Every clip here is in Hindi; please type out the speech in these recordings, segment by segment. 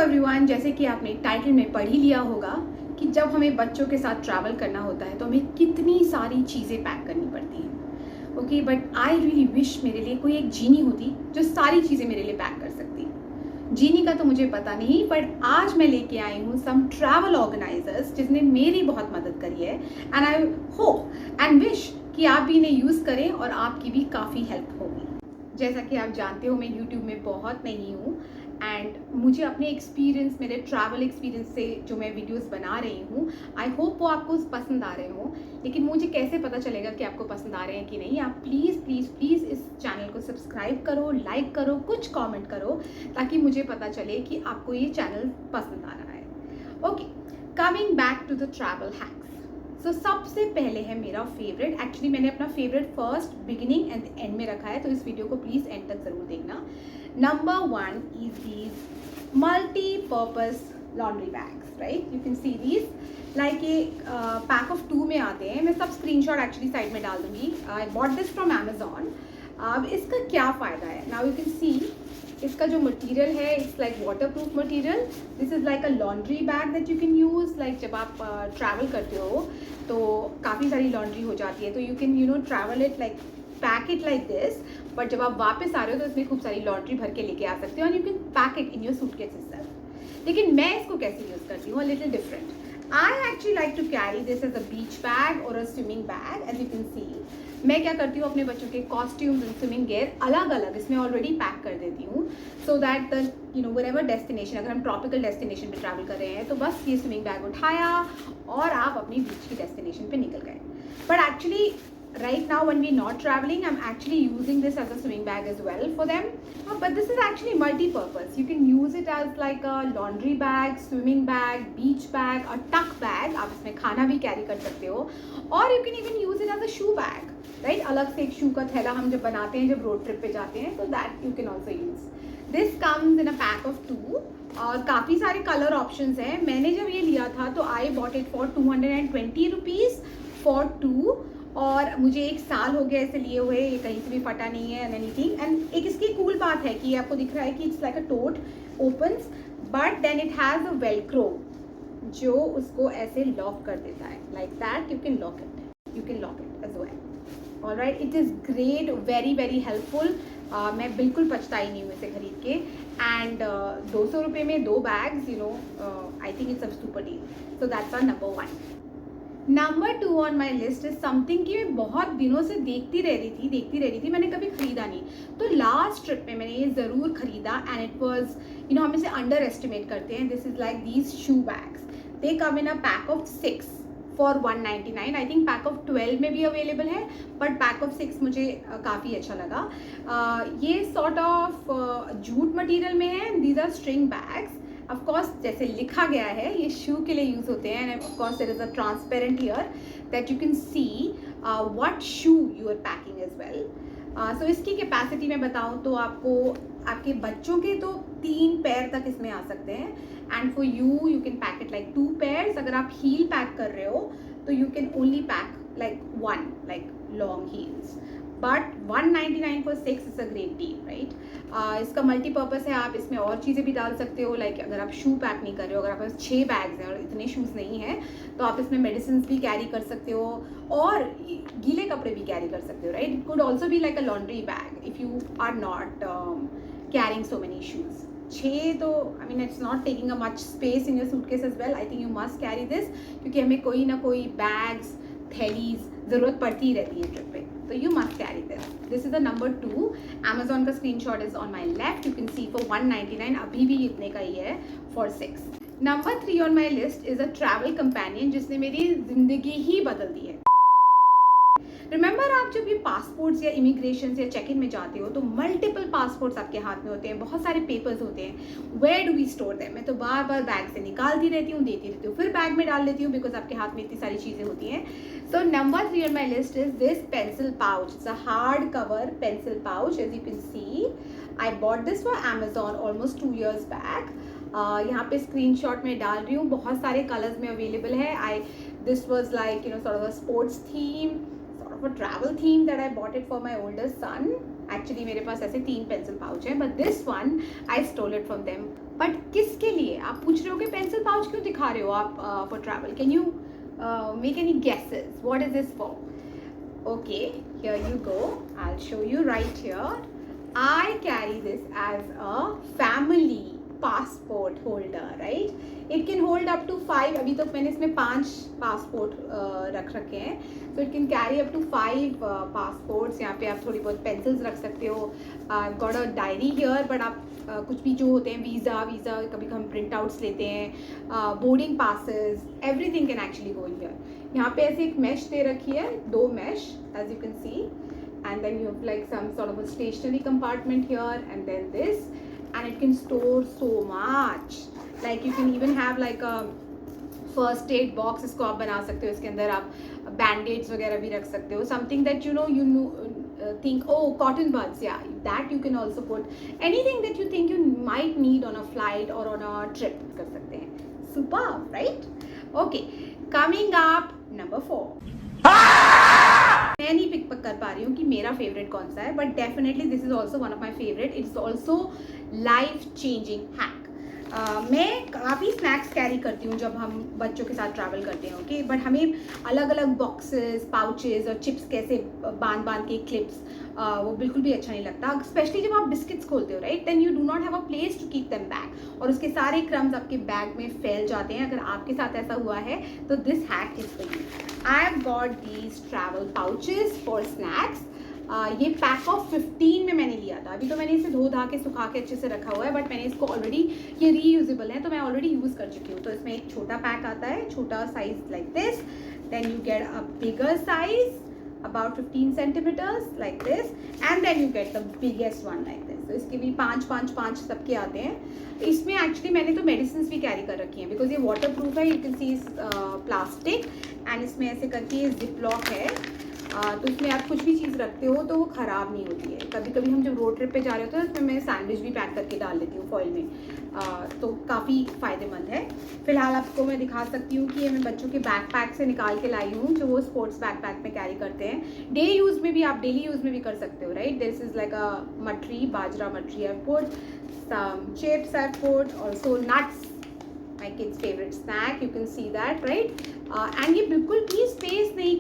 एवरीवन, जैसे कि आपने टाइटल में पढ़ ही लिया होगा कि जब हमें बच्चों के साथ ट्रैवल करना होता है तो हमें कितनी सारी चीज़ें पैक करनी पड़ती हैं। Okay, but I really wish मेरे लिए कोई एक जीनी होती जो सारी चीज़ें मेरे लिए पैक कर सकती। जीनी का तो मुझे पता नहीं, बट आज मैं लेके आई हूँ सम ट्रैवल ऑर्गेनाइजर्स जिसने मेरी बहुत मदद करी है and I hope and wish कि आप भी इन्हें यूज़ करें और आपकी भी काफ़ी हेल्प होगी। जैसा कि आप जानते हो, मैं YouTube में बहुत नहीं हूँ एंड मुझे अपने एक्सपीरियंस, मेरे ट्रैवल एक्सपीरियंस से जो मैं वीडियोस बना रही हूँ, आई होप वो आपको पसंद आ रहे हों। लेकिन मुझे कैसे पता चलेगा कि आपको पसंद आ रहे हैं कि नहीं? आप प्लीज़ प्लीज़ प्लीज़ इस चैनल को सब्सक्राइब करो, लाइक करो, कुछ कमेंट करो ताकि मुझे पता चले कि आपको ये चैनल पसंद आ रहा है। Okay, coming back to the travel hacks. So सबसे पहले है मेरा फेवरेट। एक्चुअली मैंने अपना favourite first, beginning and end में रखा है, तो इस वीडियो को प्लीज़ एंड तक ज़रूर देखना। Number one is these multi-purpose laundry bags, right? You can see these like a pack of 2 में आते हैं। मैं सब स्क्रीनशॉट एक्चुअली साइड में डाल दूंगी। I bought this from Amazon। अब इसका क्या फ़ायदा है? Now you can see इसका जो मटेरियल है, it's like waterproof material. This is like a laundry bag that you can use. Like जब आप ट्रैवल करते हो तो काफ़ी सारी लॉन्ड्री हो जाती है, तो you can travel it like pack it like this, but जब आप वापस आ रहे हो तो इसमें खूब सारी लॉन्ड्री भर के लेके आ सकते हो and you can pack it in your suitcase itself. लेकिन मैं इसको कैसे यूज़ करती हूँ, little different. I actually like to carry this as a beach bag और a swimming bag. As you can see, मैं क्या करती हूँ, अपने बच्चों के कॉस्ट्यूम्स एंड स्विमिंग गेयर अलग अलग इसमें ऑलरेडी पैक कर देती हूँ, so that the wherever destination, अगर हम ट्रॉपिकल डेस्टिनेशन पे ट्रैवल कर रहे हैं तो बस ये स्विमिंग बैग उठाया और आप अपनी बीच की डेस्टिनेशन पे निकल गए। But actually right now when we're not traveling, I'm actually using this as a swimming bag as well for them. But this is actually multi-purpose. You can use it as like a laundry bag, swimming bag, beach bag, a tuck bag. आप इसमें खाना भी कैरी कर सकते हो, और you can even use it as a shoe bag, right? अलग से एक शू का थैला हम जब बनाते हैं, जब रोड ट्रिप पे जाते हैं, तो that you can also use. This comes in a pack of 2 और काफ़ी सारे कलर ऑप्शंस हैं। मैंने जब ये लिया था तो I bought it for 220 rupees for 2, और मुझे 1 साल हो गया इसे लिए हुए, ये कहीं से भी फटा नहीं है एंड एनीथिंग। एंड एक इसकी कूल बात है कि ये आपको दिख रहा है कि it's like a tote opens, but then it has a Velcro जो उसको ऐसे लॉक कर देता है, like that. You can lock it as well. Alright, it is great, very very helpful. मैं बिल्कुल पछताई नहीं हूँ इसे खरीद के। एंड 200 रुपये में 2 bags, I think it's a super deal. So that's our number 1। Number 2 on my list is something कि मैं बहुत दिनों से देखती रह रही थी, मैंने कभी खरीदा नहीं। तो लास्ट ट्रिप में मैंने ये ज़रूर खरीदा एंड इट वॉज, हम इसे अंडर एस्टिमेट करते हैं। This is like these shoe bags. They come in a pack of 6 for 199। I think pack of 12 में भी अवेलेबल है, बट पैक ऑफ 6 मुझे काफ़ी अच्छा लगा। ये सॉर्ट ऑफ जूट मटीरियल में है। These are string bags. Of course जैसे लिखा गया है, ये शू के लिए यूज़ होते हैं and of course there is a transparent here that you can see what shoe you are packing as well. So इसकी कैपेसिटी में बताऊँ तो आपको, आपके बच्चों के तो 3 पैर तक इसमें आ सकते हैं, and for you can pack it like 2 pairs. अगर आप हील पैक कर रहे हो तो you can only pack like 1, like long heels. But 199 for 6 is a great deal, right? इसका मल्टीपर्पज़ है, आप इसमें और चीज़ें भी डाल सकते हो। लाइक अगर आप शू पैक नहीं कर रहे हो, अगर आपके पास 6 बैग्स हैं और इतने शूज़ नहीं हैं, तो आप इसमें मेडिसिन भी कैरी कर सकते हो और गीले कपड़े भी कैरी कर सकते हो, right? It could also be like a laundry bag if you are not carrying so many shoes. 6 तो I mean it's not taking a much space in your suitcase as well. I think you must carry this, क्योंकि हमें कोई ना कोई बैग्स, थैलीज ज़रूरत पड़ती ही रहती है ट्रिप पे, तो you must carry this. This is the number 2. Amazon का screenshot is on my left. You can see for 199 अभी भी इतने का ही है for 6. Number 3 on my list is a travel companion जिसने मेरी ज़िंदगी ही बदल दी है। रिमेंबर, आप जब ये पासपोर्ट्स या इमिग्रेशन या चेक इन में जाते हो तो मल्टीपल पासपोर्ट्स आपके हाथ में होते हैं, बहुत सारे पेपर्स होते हैं। Where do we store them? मैं तो बार बार बैग से निकालती रहती हूँ, देती रहती हूँ, फिर बैग में डाल लेती हूँ, बिकॉज आपके हाथ में इतनी सारी चीज़ें होती हैं। So number 3 on my list is this pencil pouch. It's a hard cover pencil pouch, as you can see. I bought this for Amazon almost 2 years back. यहाँ पे स्क्रीनशॉट में डाल रही हूँ, बहुत सारे कलर्स में अवेलेबल है। This was like sort of a sports theme, sort of a travel theme that I bought it for my older son. Actually मेरे पास ऐसे 3 पेंसिल पाउच हैं, but this one I stole it from them but किसके लिए? आप पूछ रहे हो कि पेंसिल पाउच क्यों दिखा रहे हो आप for travel? Can you make any guesses what is this for? Okay, here you go. I'll show you right here. I carry this as a family passport holder, right? It can hold up to 5. अभी तक मैंने इसमें 5 पासपोर्ट रख रखे हैं. So it can carry up to 5 passports. यहाँ पे आप थोड़ी बहुत पेंसिल्स रख सकते हो. I've got a diary here, but आप कुछ भी जो होते हैं वीज़ा कभी हम प्रिंट आउट्स लेते हैं, boarding passes, everything can actually go in here. यहाँ पे ऐसे एक मैश दे रखी है, 2 mesh as you can see, and then you have like some sort of a stationery compartment here, and then this, and it can store so much. Like you can even have like a first aid box, इसको आप बना सकते हो. इसके अंदर आप बैंडेड्स वगैरह भी रख सकते हो. Something that you know think, oh, cotton buds, yeah, that you can also put. Anything that you think you might need on a flight or on a trip कर सकते हैं. Superb, right? Okay, coming up number 4. मैं नहीं पिक कर पा रही हूँ कि मेरा फेवरेट कौन सा है, but definitely this is also one of my favourite. It's also life changing hack. मैं काफ़ी स्नैक्स कैरी करती हूँ जब हम बच्चों के साथ ट्रैवल करते हैं. ओके, बट हमें अलग अलग बॉक्सेस, पाउचेस और चिप्स कैसे बांध के क्लिप्स, वो बिल्कुल भी अच्छा नहीं लगता. स्पेशली जब आप बिस्किट्स खोलते हो, right, then you do not have a place to keep them back, और उसके सारे क्रम्स आपके बैग में फैल जाते हैं. अगर आपके साथ ऐसा हुआ है तो this hack is for you. I have got these travel pouches for snacks. ये पैक ऑफ 15 में मैंने लिया था. अभी तो मैंने इसे धो धा के सुखा के अच्छे से रखा हुआ है, बट मैंने इसको ऑलरेडी, ये रीयूजेबल है तो मैं ऑलरेडी यूज़ कर चुकी हूँ. तो इसमें एक छोटा पैक आता है, छोटा size like this, then you get a bigger size about 15 centimeters like this, and then you get the biggest one like this. तो इसके भी 5 सबके आते हैं. इसमें एक्चुअली मैंने तो मेडिसिन भी कैरी कर रखी हैं, बिकॉज ये वाटर प्रूफ है. You can C plastic, and इसमें ऐसे करके ये जिप लॉक है. तो इसमें आप कुछ भी चीज़ रखते हो तो वो ख़राब नहीं होती है. कभी कभी हम जब रोड ट्रिप पे जा रहे होते हैं उसमें मैं सैंडविच भी पैक करके डाल लेती हूँ फॉइल में. तो काफ़ी फ़ायदेमंद है. फिलहाल आपको मैं दिखा सकती हूँ कि ये मैं बच्चों के बैकपैक से निकाल के लाई हूँ, जो वो स्पोर्ट्स बैकपैक में कैरी करते हैं. डे यूज़ में भी, आप डेली यूज़ में भी कर सकते हो, right. This is like a mathri, bajra mathri I put, some chips I put, also nuts, my kids favorite snack, you can see that, right. And ये बिल्कुल भी स्पेस नहीं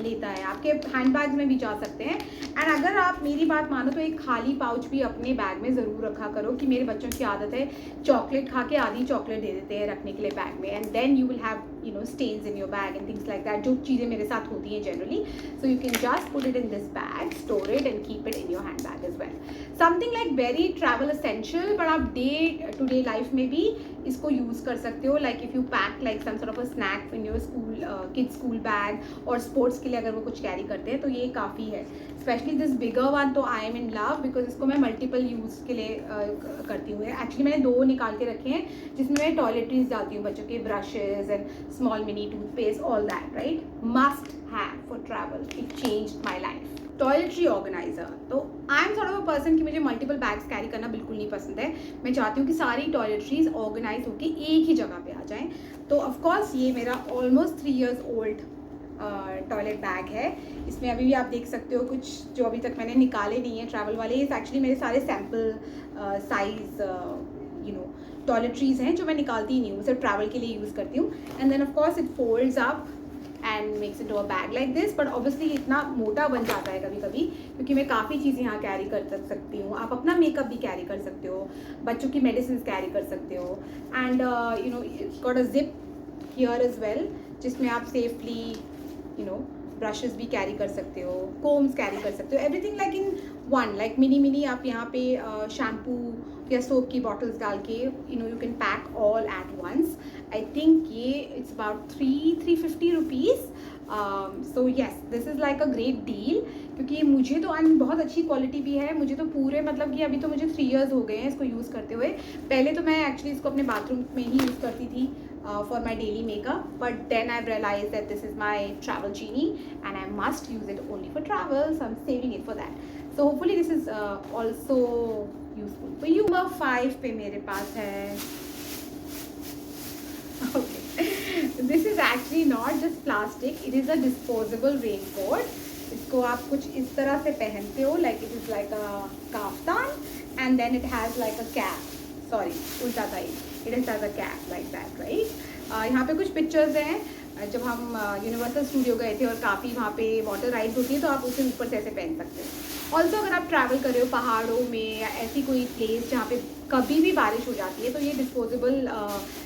लेता है, आपके हैंड बैग में भी जा सकते हैं. एंड अगर आप मेरी बात मानो तो एक खाली पाउच भी अपने बैग में ज़रूर रखा करो. कि मेरे बच्चों की आदत है चॉकलेट खा के आधी चॉकलेट दे देते हैं रखने के लिए बैग में, and then you will have stains in your bag and things like that, जो चीज़ें मेरे साथ होती हैं generally. So you can just put it in this bag, store it and keep it in your hand bag as well. Something like very travel essential, but आप डे टू डे लाइफ में भी इसको यूज़ कर सकते हो. Like if you pack like some sort of a snack in your school, kids school bag, और स्पोर्ट्स के लिए अगर वो कुछ कैरी करते हैं तो ये काफ़ी है. स्पेशली दिस बिगर वन, तो I M in love, because इसको मैं मल्टीपल यूज़ के लिए करती हूँ. एक्चुअली मैंने 2 निकाल के रखे हैं जिसमें मैं टॉयलेटरीज डालती हूँ, बच्चों के brushes and small mini toothpaste, all that, right. Must have for travel. It changed my life. Toiletry organiser, तो I am sort of a person कि मुझे मल्टीपल बैग्स कैरी करना बिल्कुल नहीं पसंद है. मैं चाहती हूँ कि सारी टॉयलेटरीज ऑर्गेनाइज होकर एक ही जगह पे आ जाएं. तो ऑफकोर्स ये मेरा almost 3 years old toilet bag है. इसमें अभी भी आप देख सकते हो कुछ जो अभी तक मैंने निकाले नहीं है ट्रैवल वाले. ये एक्चुअली मेरे सारे सैम्पल साइज टॉयलेटरीज हैं जो मैं निकालती ही नहीं हूँ, सिर्फ ट्रैवल के लिए यूज़ करती हूँ. And then of course it folds up and makes it a bag like this. But obviously इतना मोटा बन जाता है कभी कभी, क्योंकि मैं काफ़ी चीज़ें यहाँ कैरी कर सकती हूँ. आप अपना मेकअप भी कैरी कर सकते हो, बच्चों की मेडिसिन कैरी कर सकते हो. And it's got a zip here as well, जिसमें आप सेफली ब्रशेस भी कैरी कर सकते हो, कोम्स कैरी कर सकते हो, everything like in one. Like mini आप यहाँ पे शैम्पू या सोप की बॉटल्स डाल के you can pack all at once. I think ये it's about 350 rupees. So yes, this is like a great deal, क्योंकि मुझे तो बहुत अच्छी क्वालिटी भी है. मुझे तो पूरे मतलब कि अभी तो मुझे 3 years हो गए हैं इसको यूज़ करते हुए. पहले तो मैं एक्चुअली इसको अपने बाथरूम में ही यूज़ करती थी for my daily makeup, but then I've realized that this is my travel genie and I must use it only for travel, so I'm saving it for that. So hopefully this is also useful for you. Number 5 पे मेरे पास है, okay, this is actually not just plastic, it is a disposable raincoat. इसको आप कुछ इस तरह से पहनते हो, like it is like a kaftan, and then it has like a cap. Sorry उल्टा था ये, it is as a cap like that right. यहाँ पे कुछ पिक्चर्स हैं जब हम यूनिवर्सल स्टूडियो गए थे और काफ़ी वहाँ पे वाटर राइड्स होती है तो आप उसे ऊपर से ऐसे पहन सकते हैं। ऑल्सो अगर आप ट्रैवल कर रहे हो पहाड़ों में या ऐसी कोई प्लेस जहाँ पे कभी भी बारिश हो जाती है तो ये डिस्पोजेबल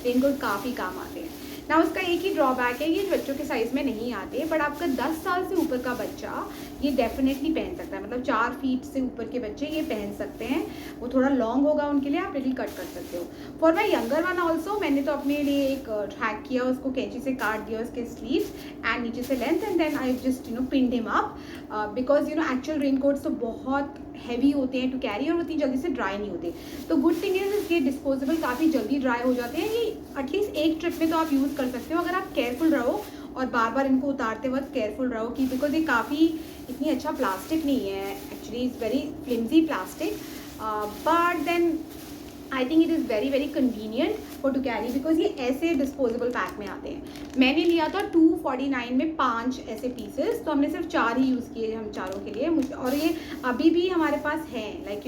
रेनकोट काफ़ी काम आते हैं ना। उसका एक ही ड्रॉबैक है, ये बच्चों के साइज़ में नहीं आते, बट आपका 10 साल से ऊपर का बच्चा ये डेफिनेटली पहन सकता है। मतलब 4 फीट से ऊपर के बच्चे ये पहन सकते हैं। वो थोड़ा लॉन्ग होगा उनके लिए, आप लिटिल कट कर सकते हो। For my younger one also मैंने तो अपने लिए एक हैक किया, उसको कैंची से काट दिया उसके स्लीव्स एंड नीचे से length and then I just pinned him up because actual raincoats तो बहुत हैवी होते हैं टू कैरी और उतनी जल्दी से ड्राई नहीं होते। तो गुड थिंग इज ये डिस्पोजेबल काफ़ी जल्दी ड्राई हो जाते हैं। ये एटलीस्ट एक ट्रिप में तो आप यूज़ कर सकते हो अगर आप केयरफुल रहो और बार बार इनको उतारते वक्त केयरफुल रहो कि बिकॉज ये काफ़ी इतनी अच्छा प्लास्टिक नहीं है, actually is very flimsy plastic, but then I think it is very very convenient for to carry because ये ऐसे डिस्पोजेबल पैक में आते हैं। मैंने लिया था 249 में 5 ऐसे पीसेस, तो हमने सिर्फ 4 ही यूज़ किए हम चारों के लिए। मुझे और ये अभी भी हमारे पास हैं, like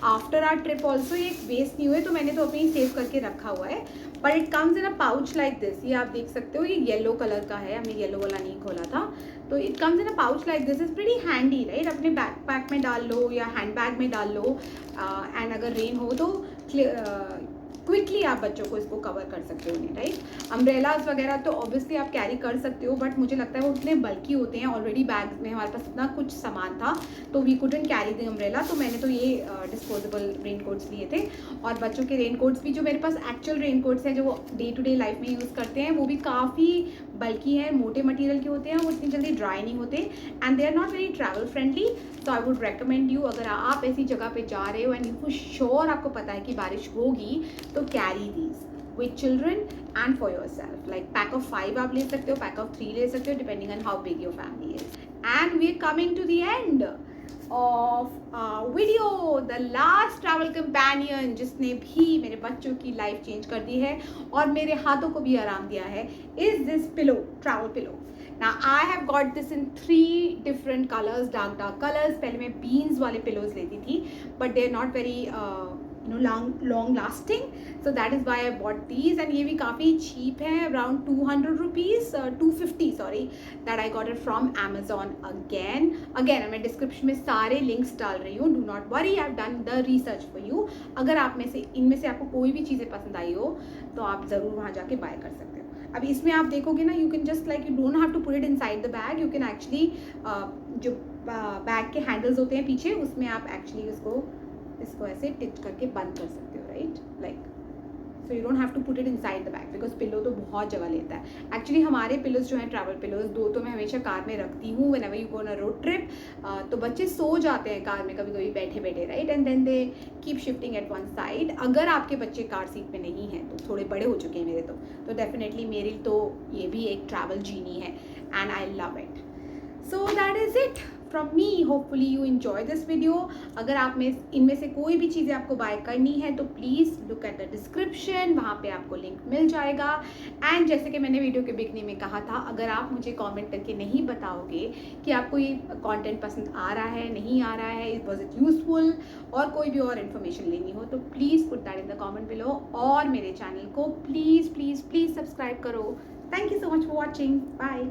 after our trip also ये वेस्ट नहीं हुए, तो मैंने तो अपनी सेव करके रखा हुआ है। But it comes in a pouch like this, ये आप देख सकते हो, ये येलो कलर का है, हमने येलो वाला नहीं खोला था। तो it comes in a pouch like this, is pretty handy right. अपने बैक पैक में डाल लो या हैंड बैग में डाल लो एंड अगर रेन हो तो क्विकली आप बच्चों को इसको कवर कर सकते हो नहीं राइट। अम्ब्रेलाज वगैरह तो ऑब्वियसली आप कैरी कर सकते हो, बट मुझे लगता है वो उतने बल्कि होते हैं, ऑलरेडी बैग में हमारे पास इतना कुछ सामान था तो we couldn't carry the umbrella, तो मैंने तो ये डिस्पोजेबल रेनकोट्स लिए थे। और बच्चों के रेनकोट्स भी जो मेरे पास एक्चुअल रेनकोट्स हैं जो वो डे टू डे लाइफ में यूज़ करते हैं वो भी काफ़ी बल्कि हैं, मोटे मटेरियल के होते हैं, वो इतनी जल्दी ड्राई नहीं होते and they are not very travel friendly. तो आई वुड रेकमेंड यू, अगर आप ऐसी जगह पे जा रहे हो एंड यू श्योर आपको पता है कि बारिश होगी तो carry these with children and for yourself, like pack of 5 आप ले सकते हो, pack of 3 ले सकते हो depending on how big your family is। and we are coming to the end of our video, the last travel companion जिसने भी मेरे बच्चों की लाइफ चेंज कर दी है और मेरे हाथों को भी आराम दिया है is this pillow, travel pillow। Now I have got this in 3 different colors, dark colors। पहले मैं beans वाले pillows लेती थी but they are not very long lasting, so that is why I bought these। and ये भी काफ़ी cheap है, around 200 rupees, 250 sorry, that I got it from Amazon। again मैं डिस्क्रिप्शन में सारे लिंक्स डाल रही हूँ, do not worry, I've done the research for you। अगर आप में से इनमें से आपको कोई भी चीज़ें पसंद आई हो तो आप ज़रूर वहाँ जाके बाय कर सकते हो। अब इसमें आप देखोगे ना, you can just like, you don't have to put it inside the bag, you can actually जो बैग के हैंडल्स होते हैं पीछे उसमें आप एक्चुअली इसको ऐसे टिच करके बंद कर सकते हो right, like so you don't have to put it inside the bag because pillow तो बहुत जगह लेता है। एक्चुअली हमारे पिलोज जो हैं ट्रैवल पिलोज 2 तो मैं हमेशा कार में रखती हूँ whenever you go on a road trip. तो बच्चे सो जाते हैं कार में कभी कभी बैठे बैठे right, and then they keep shifting at one side. अगर आपके बच्चे कार सीट में नहीं हैं तो थोड़े बड़े हो चुके हैं मेरे तो डेफिनेटली मेरी तो ये भी एक ट्रैवल जीनी है and I love it. So that is it from me, hopefully you enjoy this video. अगर आप में इनमें से कोई भी चीज़ें आपको बाय करनी है तो please look at the description, वहाँ पे आपको लिंक मिल जाएगा। एंड जैसे कि मैंने वीडियो के बिगनिंग में कहा था, अगर आप मुझे कमेंट करके नहीं बताओगे कि आपको ये कंटेंट पसंद आ रहा है, नहीं आ रहा है, वाज इट यूजफुल, और कोई भी और इन्फॉर्मेशन लेनी हो तो please put that in the comment below. और मेरे चैनल को प्लीज़ प्लीज़ प्लीज़ सब्सक्राइब करो। Thank you so much for watching, bye.